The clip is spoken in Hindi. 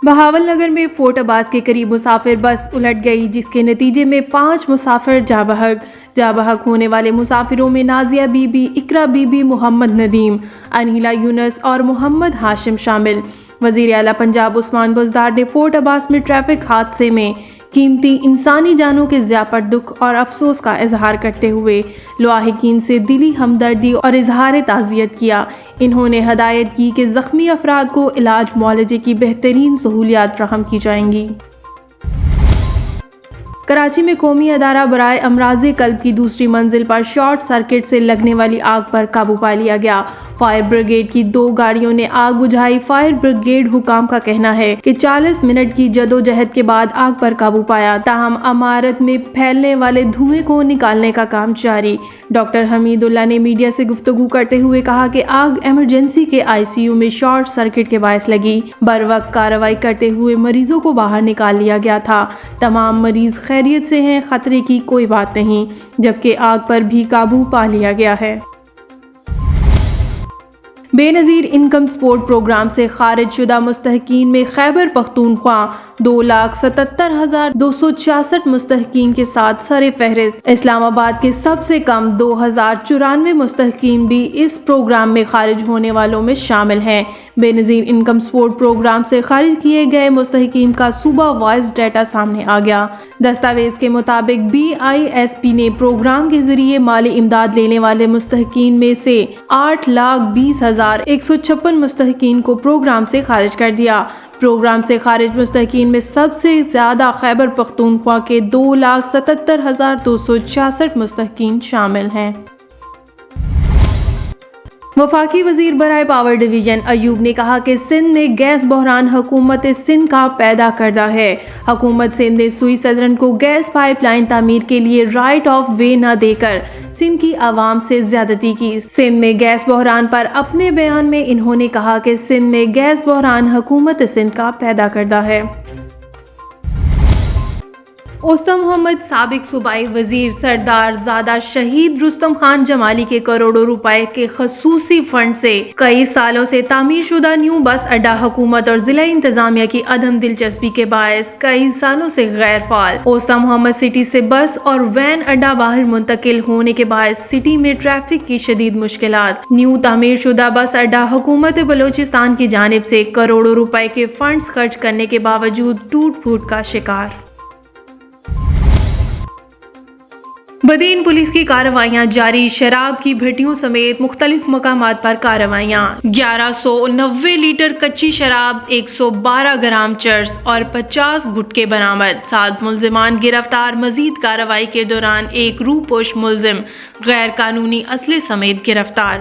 बहावलनगर में फोर्ट अब्बास के करीब मुसाफिर बस उलट गई, जिसके नतीजे में 5 मुसाफिर जाबहक होने वाले मुसाफिरों में नाजिया बीबी, इकरा बीबी, मोहम्मद नदीम, अनिला यूनुस और मोहम्मद हाशिम शामिल। वज़ीर आला पंजाब उस्मान बुज़दार ने फोर्ट अब्बास में ट्रैफिक हादसे में कीमती इंसानी जानों के ज़िया पर दुख और अफसोस का इजहार करते हुए लाहिकीन से दिली हमदर्दी और इजहार ताज़ियत किया। इन्होंने हदायत की कि ज़ख्मी अफराद को इलाज मुआलजे की बेहतरीन सहूलियात फराहम की जाएंगी। कराची में कौमी अदारा बराए अमराज़े कल्ब की दूसरी मंजिल पर शॉर्ट सर्किट से लगने वाली आग पर काबू पा लिया गया। फायर ब्रिगेड की 2 गाड़ियों ने आग बुझाई। फायर ब्रिगेड हुकाम का कहना है कि 40 मिनट की जदोजहद के बाद आग पर काबू पाया, ताहम इमारत में फैलने वाले धुएं को निकालने का काम जारी। डॉक्टर हमीदुल्लाह ने मीडिया से गुफ्तगू करते हुए कहा कि आग इमरजेंसी के ICU में शॉर्ट सर्किट के बायस लगी। बर वक्त कार्रवाई करते हुए मरीजों को बाहर निकाल लिया गया था। तमाम मरीज खैरियत से हैं, खतरे की कोई बात नहीं, जबकि आग पर भी काबू पा लिया गया है। बेनज़ीर इनकम सपोर्ट प्रोग्राम से खारिज शुदा मुस्तहकीन में खैबर पख्तूनख्वा 2,77,266 मुस्तहकीन के साथ सरे फहरिस्त। इस्लामाबाद के सबसे कम 2,094 मुस्तहकीन भी इस प्रोग्राम में खारिज होने वालों में शामिल हैं। बेनज़ीर इनकम सपोर्ट प्रोग्राम से खारिज किए गए मुस्तहकीन का सूबा वाइज डाटा सामने आ गया। दस्तावेज के मुताबिक BISP ने प्रोग्राम के जरिए माली इमदाद लेने वाले मुस्तहकीन में से 8,20,156 मुस्तहकीन को प्रोग्राम से खारिज कर दिया। प्रोग्राम से खारिज मुस्तहकीन में सबसे ज्यादा खैबर पख्तूनख्वा के 2,77,266 मुस्तहकीन शामिल हैं। वफाकी वजीर बराए पावर डिवीजन अयूब ने कहा कि सिंध में गैस बहरान हुकूमत सिंध का पैदा करदा है। हुकूमत सिंध ने सुई सदरन को गैस पाइपलाइन तामीर के लिए राइट ऑफ वे न देकर सिंध की आवाम से ज्यादती की। सिंध में गैस बहरान पर अपने बयान में इन्होंने कहा कि सिंध में गैस बहरान हुकूमत सिंध का पैदा करदा है। उस्तम मोहम्मद साबिक सूबाई वजीर सरदार ज़ादा शहीद रुस्तम खान जमाली के करोड़ों रुपए के खसूसी फंड से कई सालों से तामीर शुदा न्यू बस अड्डा हुकूमत और जिला इंतजामिया की अदम दिलचस्पी के बायस कई सालों से गैर फाल। उस्तम मोहम्मद सिटी से बस और वैन अड्डा बाहर मुंतकिल होने के बायस सिटी में ट्रैफिक की शदीद मुश्किलात। न्यू तामीर शुदा बस अड्डा हुकूमत बलोचिस्तान की जानिब से करोड़ों रुपए के फंड्स खर्च करने के बावजूद टूट फूट का शिकार। बदीन पुलिस की कार्रवाइयां जारी। शराब की भट्टियों समेत मुख्तलिफ मकामात पर कार्रवाइयां। 1190 लीटर कच्ची शराब, 112 ग्राम चर्स और 50 गुटके बरामद। 7 मुल्जिमान गिरफ्तार। मजीद कार्रवाई के दौरान एक रूपोश मुल्जिम गैर कानूनी असले समेत गिरफ्तार।